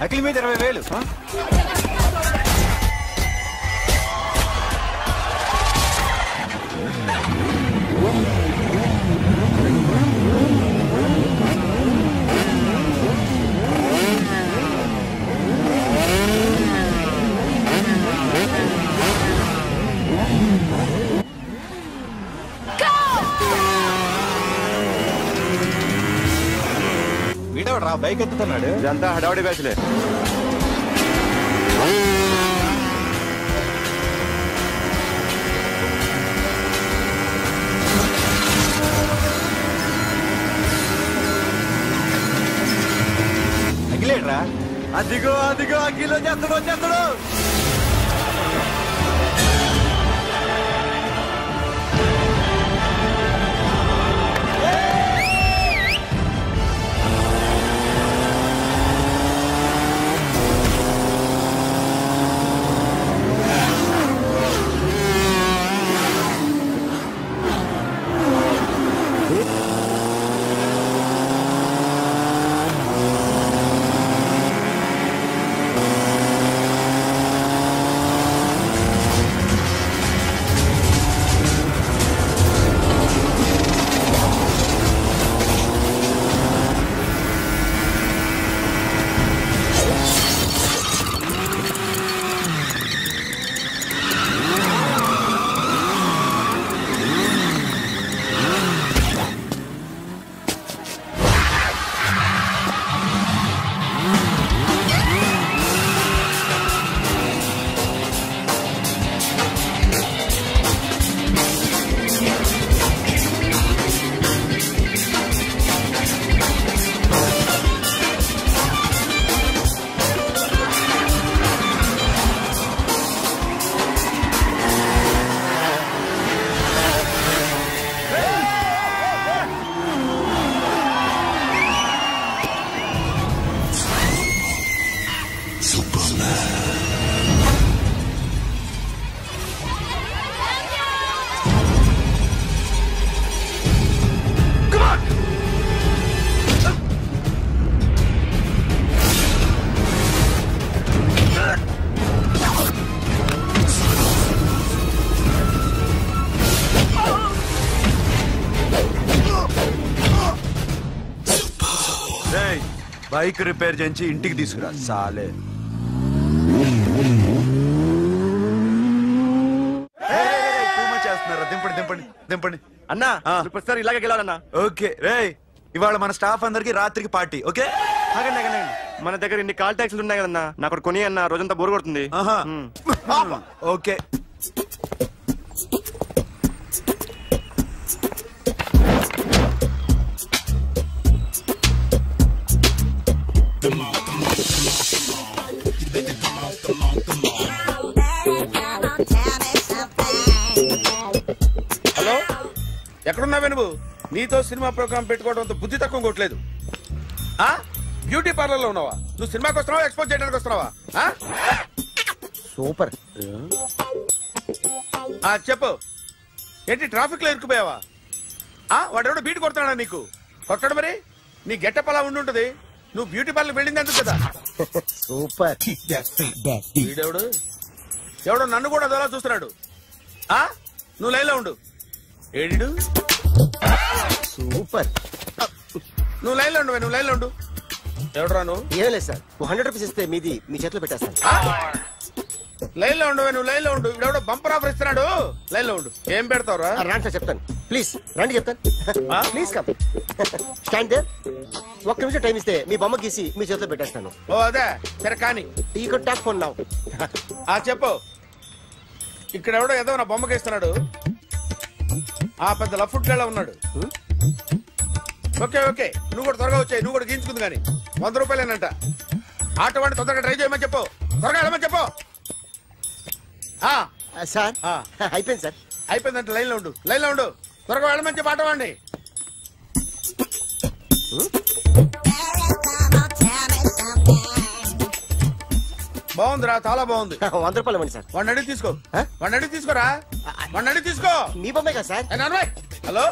అఖిల్ మీద 20,000. వీడవరా బైక్ ఎత్తుతున్నాడు? ఇదంతా హడావడి బ్యాచ్లే. అఖిలేట్రా? అదిగో అదిగో అఖిల్ వచ్చేస్తాడు వచ్చేస్తాడు. బైక్ రిపేర్ చేయించి ఇంటికి తీసుకురా సాలే. చేస్తున్నారా? దింపండి దింపండి దింపండి అన్నా. ప్రతిసారి ఇలాగే గెలవాలన్నా. ఓకే రే, ఇవాళ మన స్టాఫ్ అందరికి రాత్రికి పార్టీ. ఓకే మన దగ్గర ఇన్ని కాల్ ట్యాక్సీలు ఉన్నాయి కదన్నా, నాకు కొని అన్న రోజంతా బోర్ కొడుతుంది. ఓకే హలో, ఎక్కడున్నావే నువ్వు? నీతో సినిమా ప్రోగ్రామ్ పెట్టుకోవడంతో బుద్ధి తక్కువ కొట్టలేదు. బ్యూటీ పార్లర్ లో ఉన్నావా? నువ్వు సినిమాకి వస్తున్నావా, ఎక్స్పోజ్ చేయడానికి వస్తున్నావా? సూపర్. చెప్పు, ఏంటి ట్రాఫిక్ లో ఇరుక్కుపోయావా? వాడెవడో బీట్ కొడతాడా నీకు? కొట్టడు మరి. నీ గెట్టప్ అలా ఉండుంటది. నువ్వు బ్యూటీ పార్లర్ వెళ్ళింది ఎందుకు కదా? సూపర్. వీడెవడు? ఎవడో నన్ను కూడా అదోలా చూస్తున్నాడు. నువ్వు లైన్లో ఉండు. ఏడు సూపర్. నువ్వు లైన్లో ఉండు, నువ్వు లైన్లో ఉండు. ఎవడరా నువ్వు? ఏం లేదు సార్, 100 రూపీస్ ఇస్తే మీది మీ చేతిలో పెట్టేస్తాను. లైన్లో ఉండు, నువ్వు లైన్లో ఉండు. ఎవడో బంపర్ ఆఫర్ ఇస్తున్నాడు. లైన్లో ఉండు. ఏం పెడతావురా? రాండి సార్ చెప్తాను. ప్లీజ్ రండి చెప్తాను. Please come. Stand there. ఒక్క నిమిషం టైం ఇస్తే మీ బొమ్మ గీసి మీ చేతిలో పెట్టేస్తాను. ఓ అదే సరే కానీ. ఈ కుడ్ టాక్ ఫోన్ నౌ. చెప్పు. ఇక్కడ ఎవడో ఏదో నా బొమ్మకి ఇస్తున్నాడు. పెద్ద లఫ్ట్ గళ్ళ ఉన్నాడు. ఓకే ఓకే, నువ్వు కూడా త్వరగా వచ్చాయి. నువ్వు కూడా గీంచుకుంది కానీ 100 రూపాయలేనంట. ఆటో వాడిని తొందరగా ట్రై చేయమని చెప్పు. త్వరగా వెళ్ళమని చెప్పు. సార్ అయిపోయింది సార్. అయిపోయిందంట. లైన్లో ఉండు, లైన్లో ఉండు. త్వరగా వెళ్ళమని చెప్పు ఆటో వాడిని. బాగుందిరా, చాలా బాగుంది. 100 రూపాయలు ఇవ్వండి సార్. వాడిని అడిగి తీసుకో. వాడిని అడిగి తీసుకోరా. వాడిని అడిగి తీసుకో. మీ బొమ్మే కదా సార్. హలో,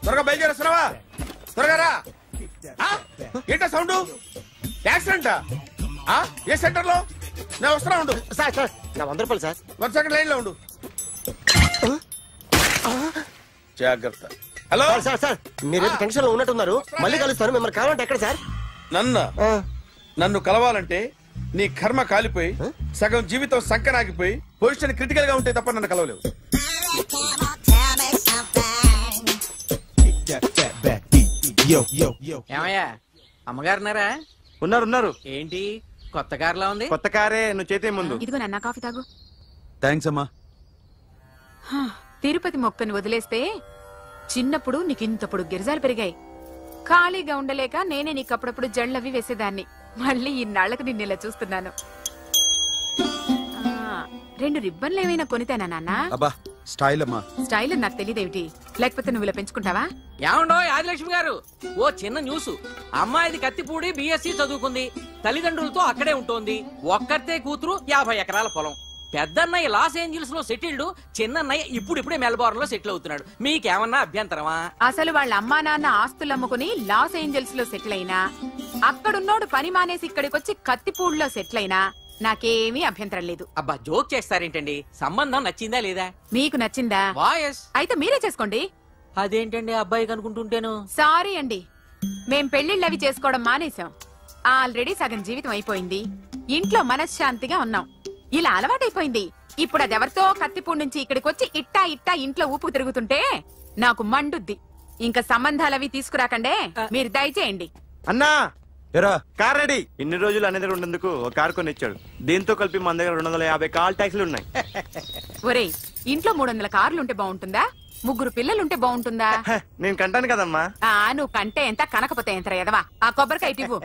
త్వరగా బయలుదేరేస్తున్నావా? త్వరగా రా. ఏంటా సౌండ్? యాక్సిడెంటా? ఏ సెంటర్ లో? నేను వస్తున్నా ఉండు. సార్ సార్ నా 100 రూపాయలు సార్. 1 సెకండ్ లైన్ లో ఉండు. జాగ్రత్త. హలో సార్ సార్ సార్ మీరేదో టెన్షన్ లో ఉన్నట్టున్నారు. మళ్ళీ కలుస్తాను. మిమ్మల్ని కావాలంటే ఎక్కడ సార్? నన్ను కలవాలంటే నీ కర్మ కాలిపోయి సగం జీవితం సంకనాగిపోయి పొజిషన్ క్రిటికల్ గా ఉంటే తప్ప నన్ను కలవలేవు. ఏమయ్యా అమ్మగారున్నారా? ఉన్నారు. ఏంటి కొత్త కారులా ఉంది? కొత్త కారే, నువ్వు చేతే ముందు. ఇదిగో నాన్న కాఫీ తాగు. థ్యాంక్స్ అమ్మా. తిరుపతి మొక్కను వదిలేస్తే చిన్నప్పుడు నీకింతప్పుడు గిరిజాలు పెరిగాయి. ఖాళీగా ఉండలేక నేనే నీకప్పుడప్పుడు జళ్ళవి వేసేదాన్ని. మళ్ళీ ఇన్నాళ్లకు నిన్ను ఇలా చూస్తున్నాను. 2 రిబ్బన్లు ఏమైనా కొనితేనా నాన్న? అబ్బా స్టైల్ అమ్మా. స్టైల్ నాకు తెలియదేమిటి? లేకపోతే నువ్వు ఇలా పెంచుకుంటావా? ఏమండో ఆదిలక్ష్మి గారు, ఓ చిన్న న్యూస్. అమ్మాయిది కత్తిపూడి బిఎస్సి చదువుకుంది, తల్లిదండ్రులతో అక్కడే ఉంటోంది. ఒక్కతే కూతురు, 50 ఎకరాల పొలం. పెద్దన్నయ్య లాస్ ఏంజల్స్ లో సెటిల్డ్, చిన్నన్నయ్య ఇప్పుడిప్పుడే మెల్బోర్న్ లో సెటిల్ అవుతున్నాడు. మీకేమన్నా అభ్యంతరమా? అసలు వాళ్ళ అమ్మా నాన్న ఆస్తులు అమ్ముకుని లాస్ ఏంజల్స్ లో సెటిల్ అయినా, అక్కడున్నోడు పని మానేసి ఇక్కడికొచ్చి కత్తిపూడిలో సెటిల్ అయినా నాకేమీ అభ్యంతరం లేదు. అబ్బా జోక్ చేస్తారేంటండి? సంబంధం నచ్చిందా లేదా? మీకు నచ్చిందా? వాయస్ అయితే మీరే చేసుకోండి. అదేంటండి అబ్బాయి అనుకుంటుంటేను? సారీ అండి, మేం పెళ్లిళ్ళు అవి చేసుకోవడం మానేశాం. ఆల్రెడీ సగం జీవితం అయిపోయింది. ఇంట్లో మనశ్శాంతిగా ఉన్నాం. ఇలా అలవాటైపోయింది. ఇప్పుడు అదెవరితో కత్తిపూడి నుంచి ఇక్కడికి వచ్చి ఇట్టా ఇంట్లో ఊపుకు తిరుగుతుంటే నాకు మండుద్ది. ఇంకా సంబంధాలవి తీసుకురాకండే, మీరు దయచేయండి. అన్నా ఎరా కార్ రెడీ. ఇన్ని రోజులు అనే దగ్గర ఉండేందుకు ఒక కార్ కొని ఇచ్చాడు. దీంతో కలిపి మన దగ్గర 250 కాల్ ట్యాక్సీలు ఉన్నాయి. ఒరేయ్, ఇంట్లో 300 కార్లుంటే బాగుంటుందా? 3 పిల్లలుంటే బాగుంటుందా? నేను కంటాను కదమ్మా. నువ్వు కంటే ఎంత కనకపోతే ఎంత ఎదవా. ఆ కొబ్బరికాయ ఇవ్వు.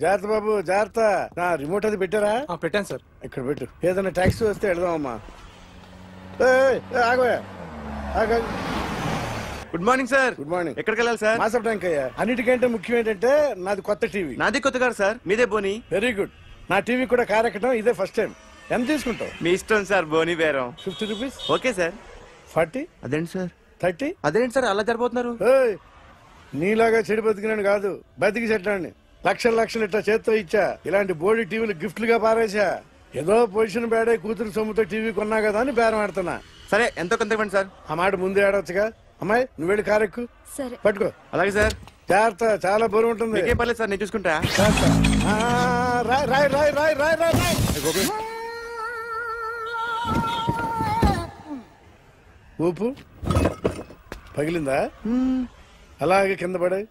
జాగ్రత్త బాబు, జాగ్రత్త. నా రిమోట్ అది పెట్టారా? పెట్టాను సార్. ఇక్కడ పెట్టు. ఏదైనా ట్యాక్సీ వస్తే వెళ్దామమ్మా. ఆగోయా. Good morning sir. Good morning. ఎక్కడికి వెళ్ళాలి సార్? మాసప్ ట్యాంక్ అయ్యా. అన్నిటికంటే ముఖ్యం ఏంటంటే నాది కొత్త టీవీ. నాది కొత్త కారు సార్, మీదే బోని. Very good. నా టీవీ కూడా కార్ ఎక్కడం ఇదే ఫస్ట్ టైం. ఎంత తీసుకుంటావు? మీ ఇష్టం సార్, బోని బేరం. 50 రూపీస్. Okay sir. 40. అదేంటి సార్? 30. అదేంటి సార్ అలా జరిపోతున్నారు? నీలాగా చెడు బతికినాను కాదు, బతికి చెట్లాన్ని లక్షలు ఇట్లా చేత్తో ఇచ్చా. ఇలాంటి బోడి టీవీలు గిఫ్ట్లుగా పారేసా. ఏదో పొజిషన్ బేడే కూతురు సొమ్ముతో టీవీ కొన్నా కదా అని బేరం ఆడుతున్నా. సరే ఎంతో కొంత ఇవ్వండి సార్. ఆ మాట ముందే ఆడవచ్చుగా. అమ్మాయి నువ్వు వెళ్ళి కారెక్కు. సరే పట్టుకో. అలాగే సార్. జాగ్రత్త, చాలా బరువు ఉంటుంది. ఏం పర్లేదు సార్, నేను చూసుకుంటా. రాయ్. ఊపు పగిలిందా? అలాగే కింద పడాయి.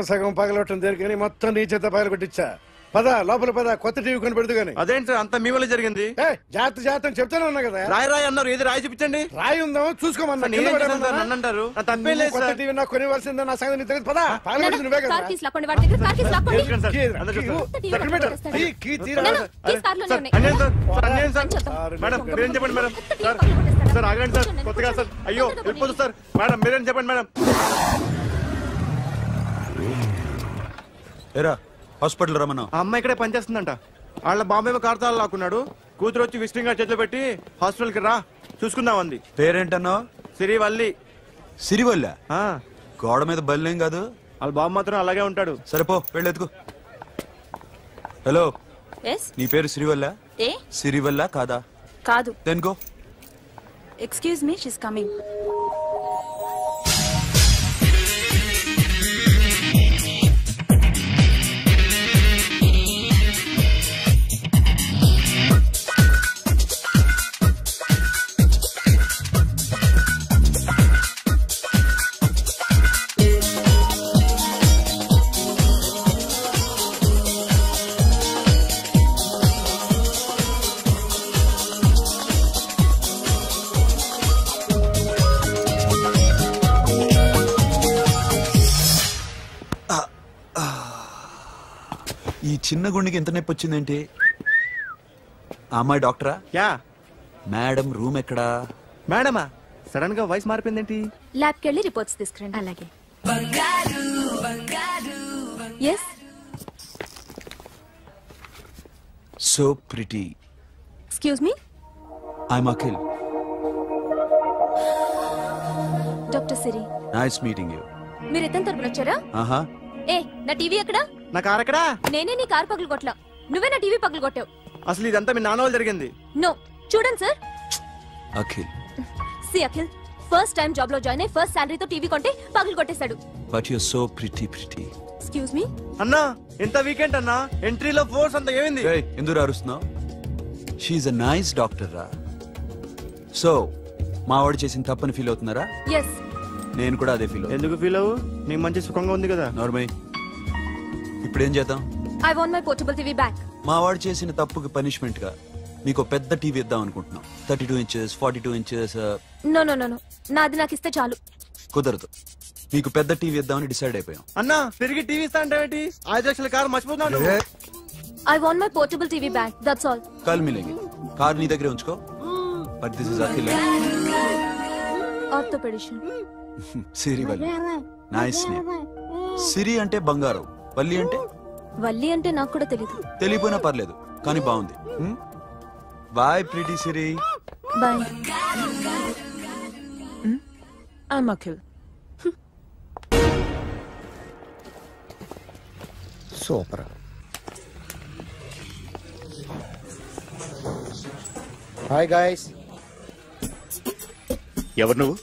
సగం పగలవటం దేనికని మొత్తం నీ చేత పగల కొట్టించా. పద లోపల పద, కొత్త టీవీ కొని పెడదు గాని. అదేంటి సార్ అంతా మీ వల్ల జరిగింది? జాగ్రత్త చెప్తానే ఉన్నా కదా. రాయి అన్నారు, ఏది రాయి చూపించండి. రాయి ఉందామో చూసుకోమన్నా. అంటారు కొత్త టీవీ నాకు కొనివ్వాల్సిందే. నా సంగతి తెలియదు. పద పగలబెట్టింది నువ్వే కదా. మేడం మీరేం చెప్పండి మేడం. సార్ ఆగండి సార్, కొత్తగా సార్. అయ్యో వెళ్ళిపోదు సార్. మేడం మీరేం చెప్పండి మేడం. ఎరా హాస్పిటల్ రమ్మన్నా. ఆ అమ్మాయి ఇక్కడే పనిచేస్తుందంట. వాళ్ళ బాంబేమో కార్తాలు లాక్కున్నాడు. కూతురు వచ్చి విజిటింగ్ కార్డ్ చేతిలో పెట్టి హాస్పిటల్ కి రా చూసుకుందాం అంది. పేరేంటన్నావు? సిరివల్లి. సిరివల్ల? గోడ మీద బల్లేం కాదు. వాళ్ళ బాబు మాత్రం అలాగే ఉంటాడు. సరిపో వెళ్ళెత్తుకు. హలో, నీ పేరు సిరివల్ల? సిరివల్ల కాదా? కాదు. Then go. Excuse me, she's coming. ఈ చిన్న గుండెకి ఎంత నొప్పి వచ్చిందేంటి? అమ్మాయి డాక్టరా? యా. మేడం రూమ్ ఎక్కడా? మేడమా? సడన్ గా వాయిస్ మారిపోయిందేంటి? ల్యాబ్ కి వెళ్ళి రిపోర్ట్స్ తీసుకురండి. అలాగే. Yes. So pretty. Excuse me, I'm Akhil. Doctor Siri. Nice meeting you. మీరు ఇతని తరపున వచ్చారా? ఆహా. ఏ నా టీవీ ఎక్కడా? నా కార్ ఎక్కడా? నేనే నీ కార్ పగలు కొట్టలా, నువ్వే నా టీవీ పగలు కొట్టావు. అసలు ఇదంతా మీ నాన్న వాళ్ళు జరిగింది. నో, చూడండి sir. Akhil. See Akhil, first time job లో జాయిన్ అయ్యి ఫస్ట్ సాలరీతో టీవీ కొంటే పగలు కొట్టేశాడు. But you so pretty. Excuse me. అన్నా ఎంత వీకెండ్ అన్నా, ఎంట్రీలో ఫోర్స్ అంత ఏమైంది? ఏయ్, ఎందుకు అరుస్తున్నావు? షీఈ్ అ నైస్ డాక్టర్ రా. సో మావాడు చేసిన తప్పని ఫీల్ అవుతున్నారా? ఎస్. నేను కూడా అదే ఫీల్. ఎందుకు ఫీల్ అవ్వు? నీకు మంచి సుఖంగా ఉంది కదా. నార్మల్. ఇప్పుడు ఏం చేద్దాం? I want my portable TV back. మావాడు చేసిన తప్పుకి పనిష్మెంట్ గా మీకు పెద్ద టీవీ ఇద్దాం అనుకుంటున్నాం. 32 inches 42 inches. No no no, నాది నాకు ఇస్తే చాలు. కుదరదు. మీకు పెద్ద టీవీ ఇద్దామని డిసైడ్ అయిపోయాం. అన్నా తిరిగి టీవీ ఇస్తా అంటే 5 లక్షల కారు మర్చిపోతున్నాను. I want my portable TV back, that's all. కల్ మిలేంగి. కార్ నీ దగ్గరే ఉంచుకో. But this is Akhil. Orthopedician. Siri Valli. Nice name. Siri అంటే బంగారం, వల్లి అంటే? వల్లి అంటే నాకు కూడా తెలీదు. తెలియపోయినా పర్లేదు, కానీ బాగుంది. Bye pretty Siri. Bye. I'm Akhil. Super. Hi guys. ఎవరు నువ్వు?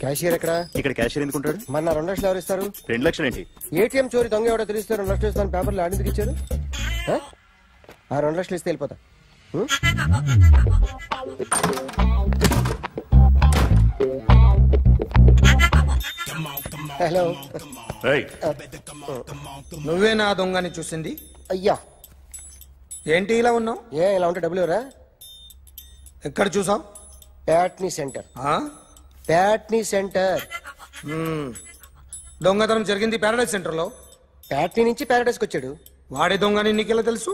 క్యాషియర్ ఎక్కడ? ఇక్కడ క్యాషియర్ ఎందుకుంటాడు? మన 2 లక్షలు ఎవరు ఇస్తారు? 2 లక్షలు ఏంటి? ఏటీఎం చోరీ దొంగ ఎవడో తెలిస్తే 2 లక్షలు ఇస్తాను పేపర్లు ఆడిందుకు ఇచ్చారు. ఆ 2 లక్షలు ఇస్తే వెళ్ళిపోతా. హలో. నువ్వే నా దొంగని చూసింది? అయ్యా ఏంటి ఇలా ఉన్నావు? ఇలా ఉంటే డబ్బులు ఎవరా? ఎక్కడ చూసావు? ప్యాట్నీ సెంటర్. దొంగతనం జరిగింది ప్యారడైజ్ సెంటర్ లో. ప్యాట్నీ నుంచి ప్యారడైజ్కి వచ్చాడు. వాడే దొంగని నీకెలా తెలుసు?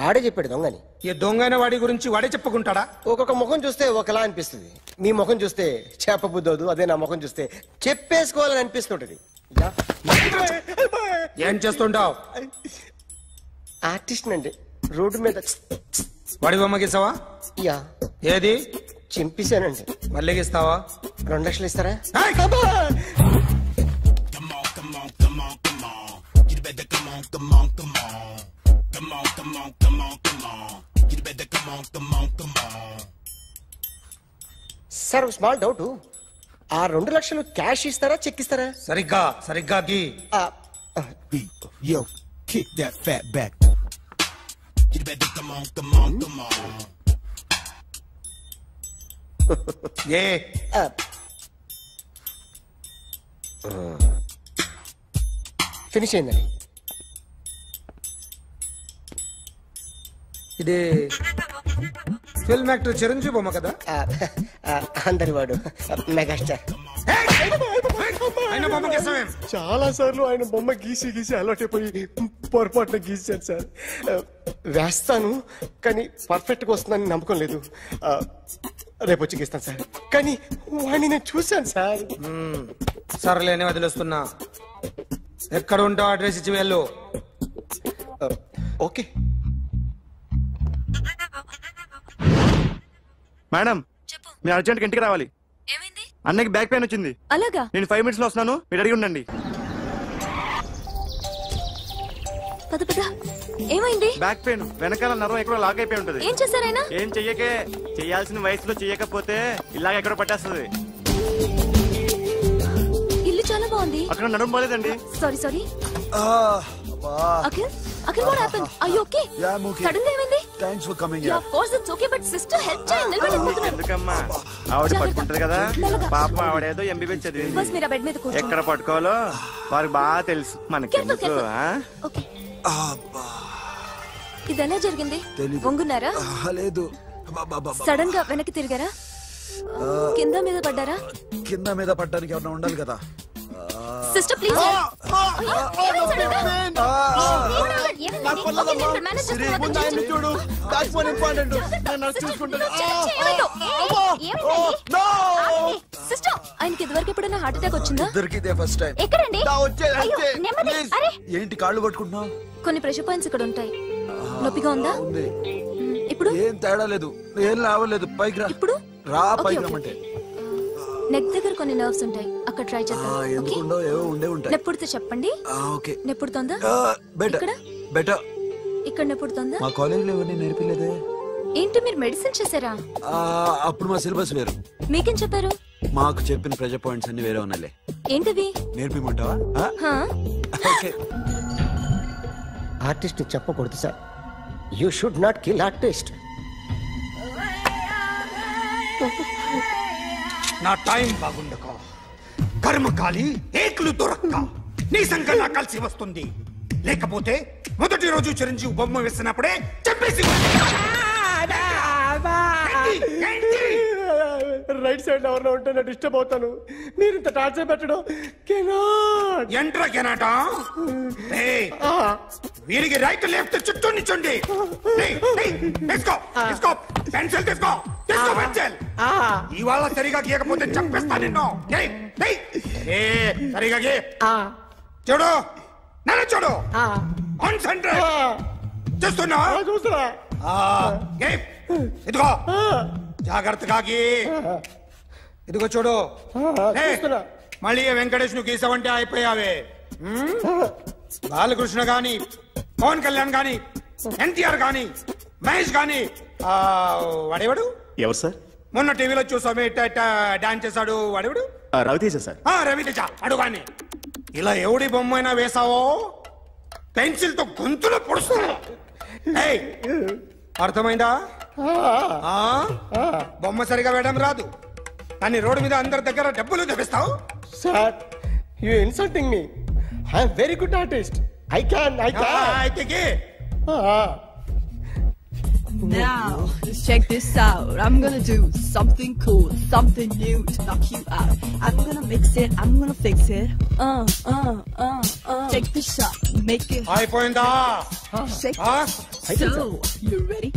ఆడే చెప్పాడు దొంగని. ఈ దొంగైన వాడి గురించి వాడే చెప్పుకుంటాడా? ఒక్కొక్క ముఖం చూస్తే ఒకలా అనిపిస్తుంది. మీ ముఖం చూస్తే చెప్పబుద్దోదు, అదే నా ముఖం చూస్తే చెప్పేసుకోవాలని అనిపిస్తుంటది. ఏం చేస్తుంటావు? ఆర్టిస్ట్ అండి. రోడ్డు మీద వాడి బొమ్మ గీసావా? యా. ఏది? చింపేశానండి. మళ్ళీ గీస్తావా? 2 లక్షలు ఇస్తారా? సార్ స్మాల్ డౌట్, ఆ 2 లక్షలు క్యాష్ ఇస్తారా చెక్ ఇస్తారా? సరిగ్గా గీ. Yo, kick that fat back. You better come on. Finish అయిందండి. ఇది ఫిల్మ్ యాక్టర్ చిరంజీవి బొమ్మ కదా? అందరి వాడు మెగాస్టార్. చాలా సార్లు ఆయన బొమ్మ గీసి అలవాటైపోయి పొరపాటున గీసాను సార్. వేస్తాను కానీ పర్ఫెక్ట్ గా వస్తుందని నమ్మకం లేదు. రేపు వచ్చి గీస్తాను సార్. కానీ వాడిని నేను చూశాను సార్. సర్లేని వదిలేస్తున్నా. ఎక్కడ ఉంటావు అడ్రస్ ఇచ్చి వెళ్ళు. ఓకే మేడం, మీరు అర్జెంట్ ఇంటికి రావాలి. అన్నకి బ్యాక్ పెయిన్ వచ్చింది. అలాగా? నేను 5 minutes లో వస్తున్నాను, మీరు అడిగి ఉండండి. ఏమైంది? బ్యాక్ పెయిన్, వెనకాల నరం ఎక్కడో లాక్ అయిపోయి ఉంటది. ఏం చేశారైనా? ఏం చెయ్యకే. చేయాల్సిన వయసులో చెయ్యకపోతే ఇలాగ ఎక్కడో పట్టేస్తుంది. ఇల్లు చాలా బాగుంది. అక్కడ నడుము బాలేదండి. Sorry. Akhil, what happened? Are you okay? Yeah, I'm okay. Suddenly ఏమైంది? Thanks for coming here. Yeah, of course it's okay, but sister help చేయండి. నిలబడిపోతున్నారు. ఎందుకమ్మా? ఆవిడ పట్టుకుంటది కదా. పాపం ఆవిడేదో ఎంబీబీ చదివింది. బస్ మీరు బెడ్ మీద కూర్చోండి. ఎక్కడ పట్టుకోవాలో వారికి బాగా తెలుసు. మనకెందుకు? ఓకే. ఇది ఎలా జరిగింది? వంగున్నారా? లేదు. సడన్ గా వెనక్కి తిరిగారా? కింద మీద పడ్డారా? కింద మీద పడ్డానికి ఎవరైనా ఉండాలి కదా. Sister please. సిస్టర్, ఆయనకి ఇదివరకు ఎప్పుడైనా హార్ట్ అటాక్ వచ్చిందా? First time. ఎక్కడండి? ఏంటి కాళ్ళు పట్టుకుంటున్నావు? కొన్ని ప్రెషర్ పాయింట్స్ ఇక్కడ ఉంటాయి. నొప్పిగా ఉందా? ఇప్పుడు ఏం తేడా లేదు. ఏం లావలేదు. పైకి రా. ఇప్పుడు రా. పైకి రమ్మంటే నెక్ దగ్గర కొన్ని నర్వ్స్ ఉంటాయి, అక్కడ ట్రై చేద్దాం. ఎందుకుండో ఏవో ఉండే ఉంటాయి. నెప్పుడుతో చెప్పండి. ఓకే. నెప్పుడుతోందా? Better better. ఇక్కడ నెప్పుడుతోందా? మా కాలేజీలో ఎవరిని నేర్పిలేదే. ఏంటి మీరు మెడిసిన్ చేశారా? అప్పుడు మా సిలబస్ వేరు. మీకేం చెప్పారు? మాకు చెప్పిన ప్రెజర్ పాయింట్స్ అన్ని వేరే ఉన్నాయిలే. ఏంటివి? నేర్పిమంటావా? ఓకే. ఆర్టిస్ట్ చెప్పకూడదు sir. You should not kill artist. నా టైం బాగుండకో, కర్మకాలి ఏకులు దొరక్క నీ సంకల్లా కలిసి వస్తుంది. లేకపోతే మొదటి రోజు చిరంజీవి బొమ్మ వేసినప్పుడే చెప్పేసి రైట్ సైడ్ ఎవరిలో ఉంటే నేను డిస్టర్బ్ అవుతాను. మీరు ఇంత టార్చర్ పెట్టడం ఎంట్రా కెనాటా. వీరికి రైట్ లెఫ్ట్ చుట్టూ నిచ్చండి. తీసుకో తీసుకో పెన్సిల్, తీసుకో తీసుకో పెన్సిల్. ఇవాళ సరిగా గీయకపోతే చంపేస్తా నిన్ను. సరిగా గీ. చూడు నన్ను చూడు. కాన్సంట్రేట్ చూస్తున్నా. చూస్తున్నా. ఇదిగో జాగ్రత్తగా గీ. ఇదిగో చూడు. మళ్ళీ వెంకటేష్ ను గీసావంటే అయిపోయావే. బాలకృష్ణ గాని, పవన్ కళ్యాణ్ గాని, ఎన్టీఆర్ గాని, మహేష్ గాని, వాడేవాడు ఎవరు సార్? మొన్న టీవీలో చూసామే డాన్స్ చేశాడు వాడేవాడు? రవితేజ సార్. రవితేజ అడుగాని. ఇలా ఎవడి బొమ్మ అయినా వేసావో పెన్సిల్ తో గొంతులో పొడుస్తా. అర్థమైందా? బొమ్మ సరిగా వేయడం రాదు కానీ రోడ్డు మీద అందరి దగ్గర డబ్బులు తెప్పిస్తావు. Sir you insulting me. I am very good artist. I can. Now, let's check this out. I'm gonna do something cool, something new to knock you out. I'm gonna mix it, I'm gonna fix it. Take the shot, make it. Hi, Poinda. Shake it. So, you ready?